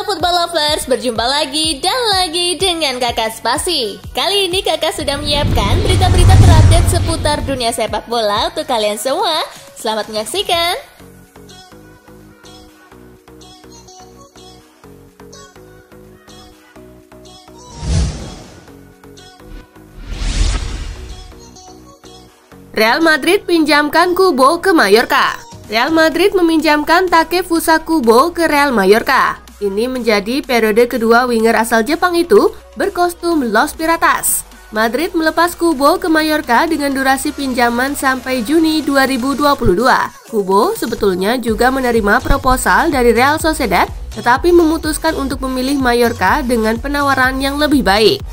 Football Lovers, berjumpa lagi dan lagi dengan Kakak Spasi. Kali ini Kakak sudah menyiapkan berita-berita terupdate seputar dunia sepak bola untuk kalian semua. Selamat menyaksikan. Real Madrid pinjamkan Kubo ke Mallorca. Real Madrid meminjamkan Takefusa Kubo ke Real Mallorca. Ini menjadi periode kedua winger asal Jepang itu berkostum Los Piratas. Madrid melepas Kubo ke Mallorca dengan durasi pinjaman sampai Juni 2022. Kubo sebetulnya juga menerima proposal dari Real Sociedad, tetapi memutuskan untuk memilih Mallorca dengan penawaran yang lebih baik.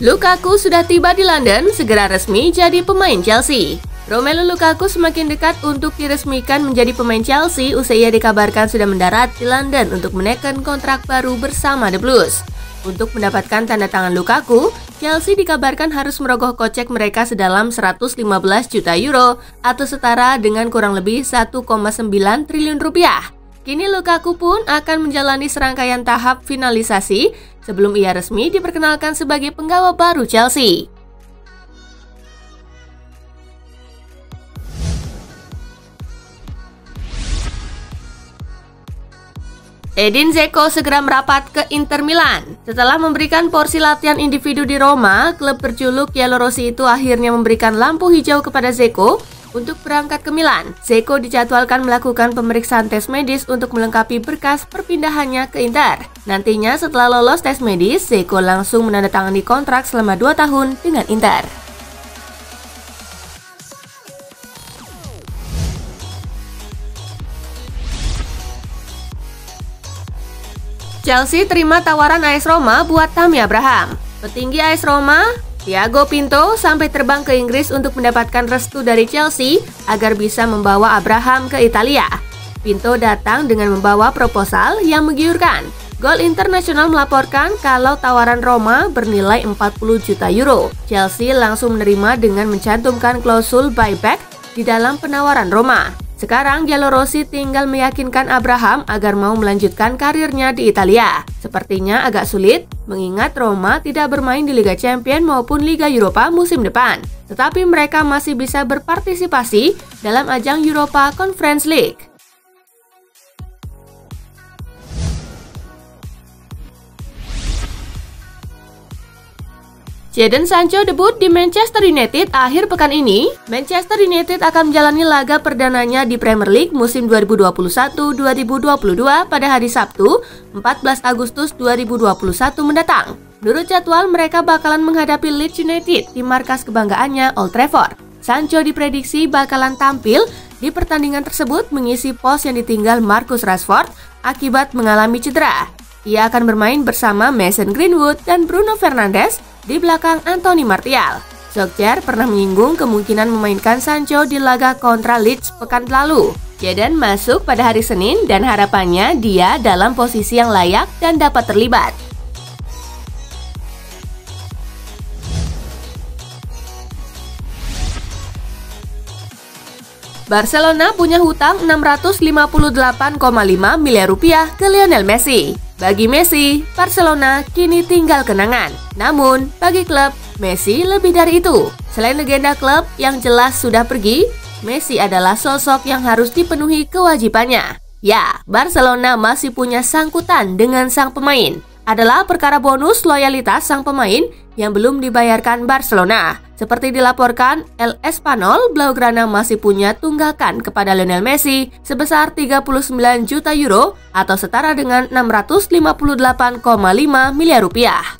Lukaku sudah tiba di London, segera resmi jadi pemain Chelsea. Romelu Lukaku semakin dekat untuk diresmikan menjadi pemain Chelsea usai ia dikabarkan sudah mendarat di London untuk menekan kontrak baru bersama The Blues. Untuk mendapatkan tanda tangan Lukaku, Chelsea dikabarkan harus merogoh kocek mereka sedalam 115 juta euro atau setara dengan kurang lebih 1,9 triliun rupiah. Kini Lukaku pun akan menjalani serangkaian tahap finalisasi sebelum ia resmi diperkenalkan sebagai penggawa baru Chelsea. Edin Dzeko segera merapat ke Inter Milan. Setelah memberikan porsi latihan individu di Roma, klub berjuluk Yellow-Rossi itu akhirnya memberikan lampu hijau kepada Dzeko untuk berangkat ke Milan. Dzeko dijadwalkan melakukan pemeriksaan tes medis untuk melengkapi berkas perpindahannya ke Inter. Nantinya setelah lolos tes medis, Dzeko langsung menandatangani kontrak selama 2 tahun dengan Inter. Chelsea terima tawaran AS Roma buat Tammy Abraham. Petinggi AS Roma, Thiago Pinto, sampai terbang ke Inggris untuk mendapatkan restu dari Chelsea agar bisa membawa Abraham ke Italia. Pinto datang dengan membawa proposal yang menggiurkan. Gol Internasional melaporkan kalau tawaran Roma bernilai 40 juta euro. Chelsea langsung menerima dengan mencantumkan klausul buyback di dalam penawaran Roma. Sekarang Yellow-Rossi tinggal meyakinkan Abraham agar mau melanjutkan karirnya di Italia. Sepertinya agak sulit mengingat Roma tidak bermain di Liga Champions maupun Liga Eropa musim depan. Tetapi mereka masih bisa berpartisipasi dalam ajang Europa Conference League. Jadon Sancho debut di Manchester United akhir pekan ini. Manchester United akan menjalani laga perdananya di Premier League musim 2021-2022 pada hari Sabtu, 14 Agustus 2021 mendatang. Menurut jadwal, mereka bakalan menghadapi Leeds United di markas kebanggaannya Old Trafford. Sancho diprediksi bakalan tampil di pertandingan tersebut mengisi pos yang ditinggal Marcus Rashford akibat mengalami cedera. Ia akan bermain bersama Mason Greenwood dan Bruno Fernandes di belakang Anthony Martial. Solskjaer pernah menyinggung kemungkinan memainkan Sancho di laga kontra Leeds pekan lalu. Jadon masuk pada hari Senin dan harapannya dia dalam posisi yang layak dan dapat terlibat. Barcelona punya hutang 658,5 miliar rupiah ke Lionel Messi. Bagi Messi, Barcelona kini tinggal kenangan. Namun, bagi klub, Messi lebih dari itu. Selain legenda klub yang jelas sudah pergi, Messi adalah sosok yang harus dipenuhi kewajibannya. Ya, Barcelona masih punya sangkutan dengan sang pemain. Adalah perkara bonus loyalitas sang pemain yang belum dibayarkan Barcelona. Seperti dilaporkan, El Espanyol, Blaugrana masih punya tunggakan kepada Lionel Messi sebesar 39 juta euro atau setara dengan 658,5 miliar rupiah.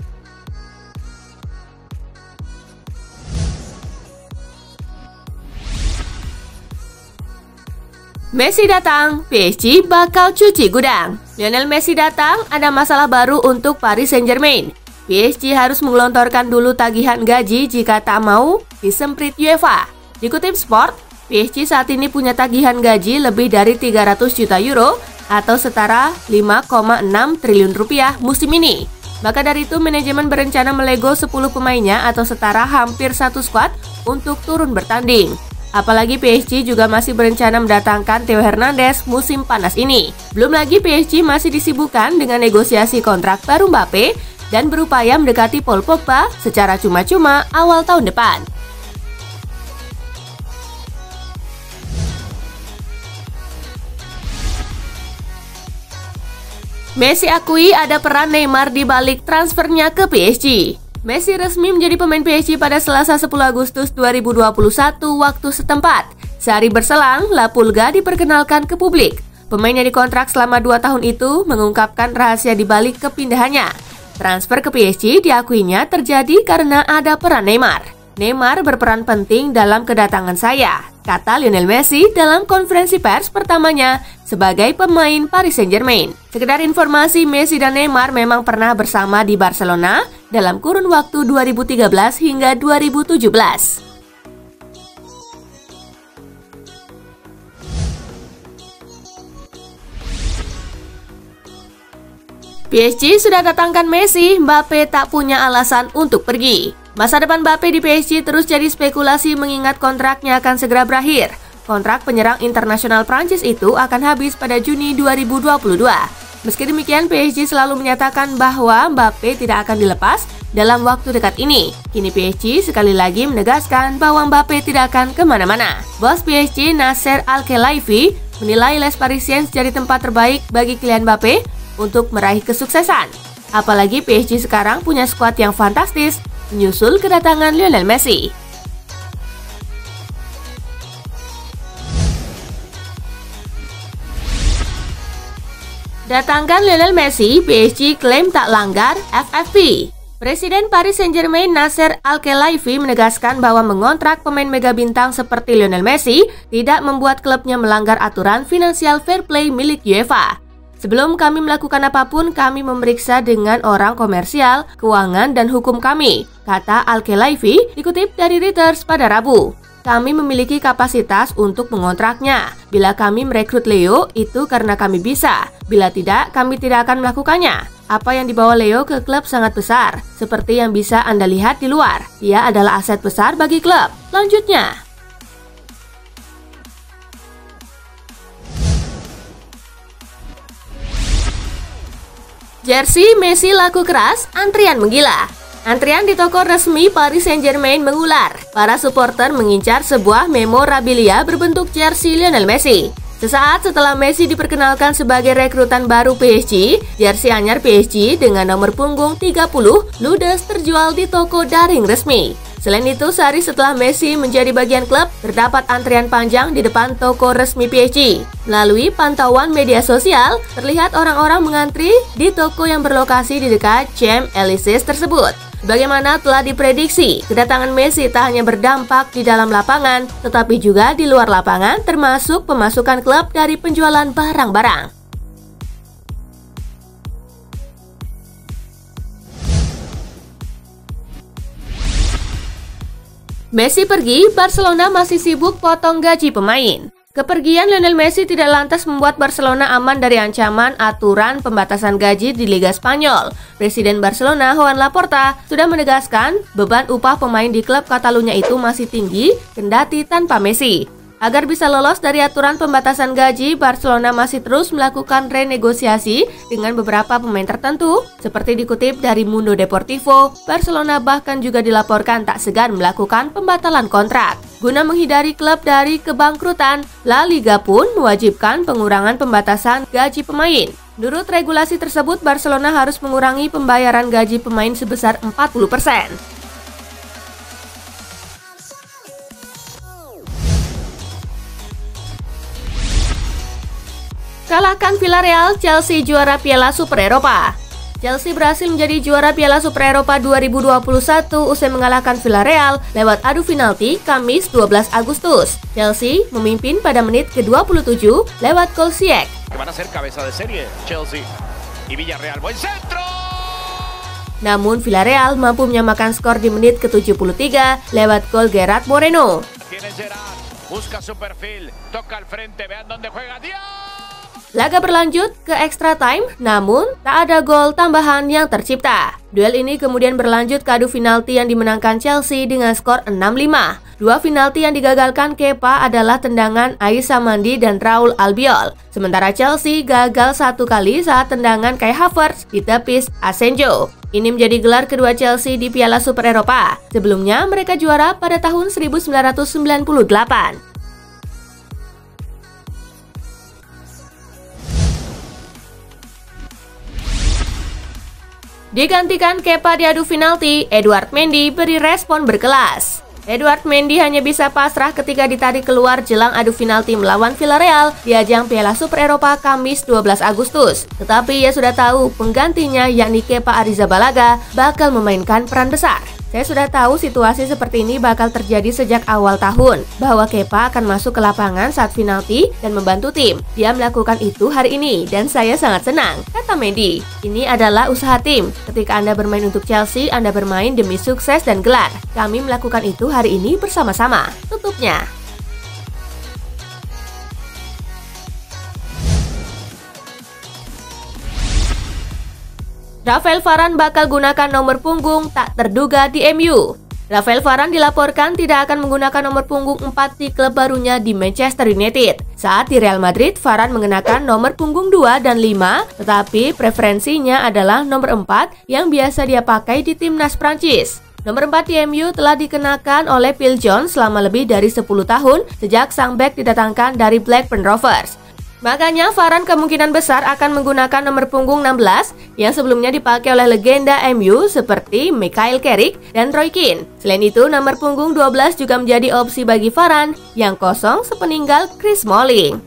Messi datang, PSG bakal cuci gudang. Lionel Messi datang, ada masalah baru untuk Paris Saint-Germain. PSG harus menggelontorkan dulu tagihan gaji jika tak mau disemprit UEFA. Dikutip Sport, PSG saat ini punya tagihan gaji lebih dari 300 juta euro atau setara 5,6 triliun rupiah musim ini. Maka dari itu manajemen berencana melego 10 pemainnya atau setara hampir satu skuad untuk turun bertanding. Apalagi PSG juga masih berencana mendatangkan Theo Hernandez musim panas ini. Belum lagi PSG masih disibukkan dengan negosiasi kontrak baru Mbappe dan berupaya mendekati Paul Pogba secara cuma-cuma awal tahun depan. Messi akui ada peran Neymar di balik transfernya ke PSG. Messi resmi menjadi pemain PSG pada Selasa 10 Agustus 2021 waktu setempat. Sehari berselang, La Pulga diperkenalkan ke publik. Pemain yang dikontrak selama 2 tahun itu mengungkapkan rahasia di balik kepindahannya. Transfer ke PSG diakuinya terjadi karena ada peran Neymar. Neymar berperan penting dalam kedatangan saya, kata Lionel Messi dalam konferensi pers pertamanya sebagai pemain Paris Saint-Germain. Sekedar informasi, Messi dan Neymar memang pernah bersama di Barcelona dalam kurun waktu 2013 hingga 2017. PSG sudah datangkan Messi, Mbappe tak punya alasan untuk pergi. Masa depan Mbappe di PSG terus jadi spekulasi mengingat kontraknya akan segera berakhir. Kontrak penyerang internasional Prancis itu akan habis pada Juni 2022. Meski demikian, PSG selalu menyatakan bahwa Mbappe tidak akan dilepas dalam waktu dekat ini. Kini PSG sekali lagi menegaskan bahwa Mbappe tidak akan kemana-mana. Bos PSG Nasser Al-Khelaifi menilai Les Parisiens jadi tempat terbaik bagi Kylian Mbappe untuk meraih kesuksesan. Apalagi PSG sekarang punya skuad yang fantastis menyusul kedatangan Lionel Messi. Datangkan Lionel Messi, PSG klaim tak langgar FFP. Presiden Paris Saint-Germain Nasser Al-Khelaifi menegaskan bahwa mengontrak pemain mega bintang seperti Lionel Messi tidak membuat klubnya melanggar aturan Financial Fair Play milik UEFA. Sebelum kami melakukan apapun, kami memeriksa dengan orang komersial, keuangan, dan hukum kami, kata Al-Khelaifi dikutip dari Reuters pada Rabu. Kami memiliki kapasitas untuk mengontraknya. Bila kami merekrut Leo, itu karena kami bisa. Bila tidak, kami tidak akan melakukannya. Apa yang dibawa Leo ke klub sangat besar, seperti yang bisa Anda lihat di luar. Ia adalah aset besar bagi klub. Lanjutnya, jersey Messi laku keras, antrian menggila. Antrian di toko resmi Paris Saint-Germain mengular. Para supporter mengincar sebuah memorabilia berbentuk jersey Lionel Messi. Sesaat setelah Messi diperkenalkan sebagai rekrutan baru PSG, jersey anyar PSG dengan nomor punggung 30 ludes terjual di toko daring resmi. Selain itu, sehari setelah Messi menjadi bagian klub, terdapat antrian panjang di depan toko resmi PSG. Melalui pantauan media sosial, terlihat orang-orang mengantri di toko yang berlokasi di dekat Champs-Élysées tersebut. Bagaimana telah diprediksi, kedatangan Messi tak hanya berdampak di dalam lapangan, tetapi juga di luar lapangan, termasuk pemasukan klub dari penjualan barang-barang. Messi pergi, Barcelona masih sibuk potong gaji pemain. Kepergian Lionel Messi tidak lantas membuat Barcelona aman dari ancaman aturan pembatasan gaji di Liga Spanyol. Presiden Barcelona, Joan Laporta, sudah menegaskan beban upah pemain di klub Catalunya itu masih tinggi, kendati tanpa Messi. Agar bisa lolos dari aturan pembatasan gaji, Barcelona masih terus melakukan renegosiasi dengan beberapa pemain tertentu. Seperti dikutip dari Mundo Deportivo, Barcelona bahkan juga dilaporkan tak segan melakukan pembatalan kontrak. Guna menghindari klub dari kebangkrutan, La Liga pun mewajibkan pengurangan pembatasan gaji pemain. Menurut regulasi tersebut, Barcelona harus mengurangi pembayaran gaji pemain sebesar 40%. Kalahkan Villarreal, Chelsea juara Piala Super Eropa. Chelsea berhasil menjadi juara Piala Super Eropa 2021 usai mengalahkan Villarreal lewat adu penalti Kamis 12 Agustus. Chelsea memimpin pada menit ke-27 lewat gol Ziyech. Namun Villarreal mampu menyamakan skor di menit ke-73 lewat gol Gerard Moreno. Laga berlanjut ke extra time, namun tak ada gol tambahan yang tercipta. Duel ini kemudian berlanjut ke adu penalti yang dimenangkan Chelsea dengan skor 6-5. Dua penalti yang digagalkan Kepa adalah tendangan Aissa Mandi dan Raul Albiol. Sementara Chelsea gagal satu kali saat tendangan Kai Havertz ditepis Asenjo. Ini menjadi gelar kedua Chelsea di Piala Super Eropa. Sebelumnya mereka juara pada tahun 1998. Digantikan Kepa di adu penalti, Edouard Mendy beri respon berkelas. Edouard Mendy hanya bisa pasrah ketika ditarik keluar jelang adu penalti melawan Villarreal di ajang Piala Super Eropa Kamis 12 Agustus. Tetapi ia sudah tahu penggantinya yakni Kepa Arrizabalaga bakal memainkan peran besar. Saya sudah tahu situasi seperti ini bakal terjadi sejak awal tahun, bahwa Kepa akan masuk ke lapangan saat penalti dan membantu tim. Dia melakukan itu hari ini dan saya sangat senang, kata Mendy. Ini adalah usaha tim. Ketika Anda bermain untuk Chelsea, Anda bermain demi sukses dan gelar. Kami melakukan itu hari ini bersama-sama, tutupnya. Rafael Varane bakal gunakan nomor punggung tak terduga di MU. Rafael Varane dilaporkan tidak akan menggunakan nomor punggung 4 di klub barunya di Manchester United. Saat di Real Madrid, Varane mengenakan nomor punggung 2 dan 5, tetapi preferensinya adalah nomor 4 yang biasa dia pakai di timnas Prancis. Nomor 4 di MU telah dikenakan oleh Phil Jones selama lebih dari 10 tahun sejak sang bek didatangkan dari Blackburn Rovers. Makanya Varane kemungkinan besar akan menggunakan nomor punggung 16 yang sebelumnya dipakai oleh legenda MU seperti Michael Carrick dan Roy Keane. Selain itu, nomor punggung 12 juga menjadi opsi bagi Varane yang kosong sepeninggal Chris Smalling.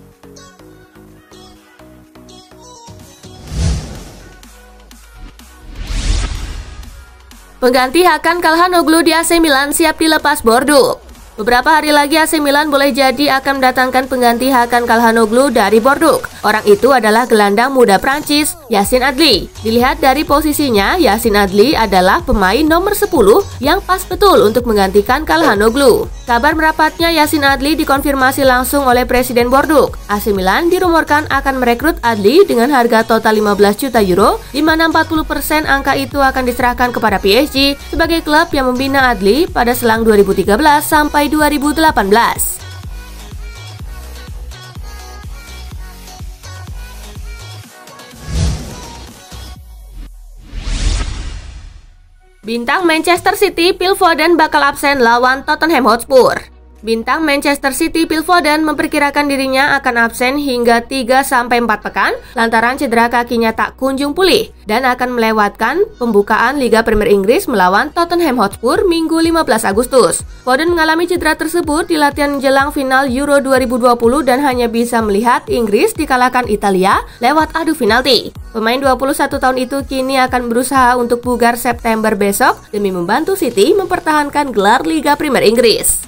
Pengganti Hakan Calhanoglu di AC Milan siap dilepas Bordeaux. Beberapa hari lagi AC Milan boleh jadi akan mendatangkan pengganti Hakan Calhanoglu dari Bordeaux. Orang itu adalah gelandang muda Prancis, Yacine Adli. Dilihat dari posisinya, Yacine Adli adalah pemain nomor 10 yang pas betul untuk menggantikan Calhanoglu. Kabar merapatnya Yacine Adli dikonfirmasi langsung oleh Presiden Bordeaux. AC Milan dirumorkan akan merekrut Adli dengan harga total 15 juta euro, di mana 40% angka itu akan diserahkan kepada PSG sebagai klub yang membina Adli pada selang 2013 sampai 2018. Bintang Manchester City Phil Foden bakal absen lawan Tottenham Hotspur. Bintang Manchester City Phil Foden memperkirakan dirinya akan absen hingga 3-4 pekan lantaran cedera kakinya tak kunjung pulih dan akan melewatkan pembukaan Liga Premier Inggris melawan Tottenham Hotspur Minggu 15 Agustus. Foden mengalami cedera tersebut di latihan jelang final Euro 2020 dan hanya bisa melihat Inggris dikalahkan Italia lewat adu penalti. Pemain 21 tahun itu kini akan berusaha untuk bugar September besok demi membantu City mempertahankan gelar Liga Premier Inggris.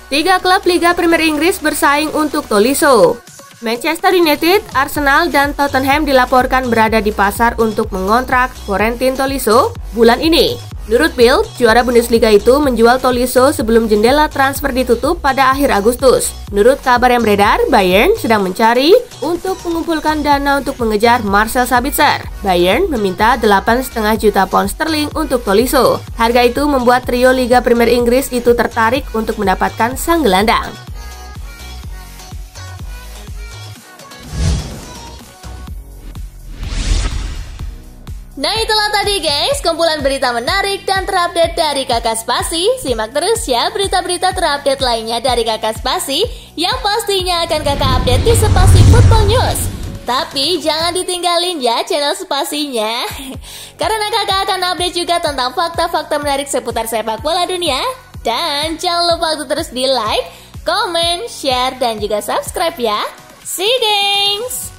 Tiga klub Liga Premier Inggris bersaing untuk Tolisso. Manchester United, Arsenal, dan Tottenham dilaporkan berada di pasar untuk mengontrak Corentin Tolisso bulan ini. Menurut Bild, juara Bundesliga itu menjual Tolisso sebelum jendela transfer ditutup pada akhir Agustus. Menurut kabar yang beredar, Bayern sedang mencari untuk mengumpulkan dana untuk mengejar Marcel Sabitzer. Bayern meminta 8,5 juta pound sterling untuk Tolisso. Harga itu membuat trio Liga Premier Inggris itu tertarik untuk mendapatkan sang gelandang. Nah itulah tadi guys, kumpulan berita menarik dan terupdate dari Kakak Spasi. Simak terus ya berita-berita terupdate lainnya dari Kakak Spasi yang pastinya akan Kakak update di Spasi Football News. Tapi jangan ditinggalin ya channel Spasinya, karena Kakak akan update juga tentang fakta-fakta menarik seputar sepak bola dunia. Dan jangan lupa untuk terus di like, comment, share, dan juga subscribe ya. See you guys!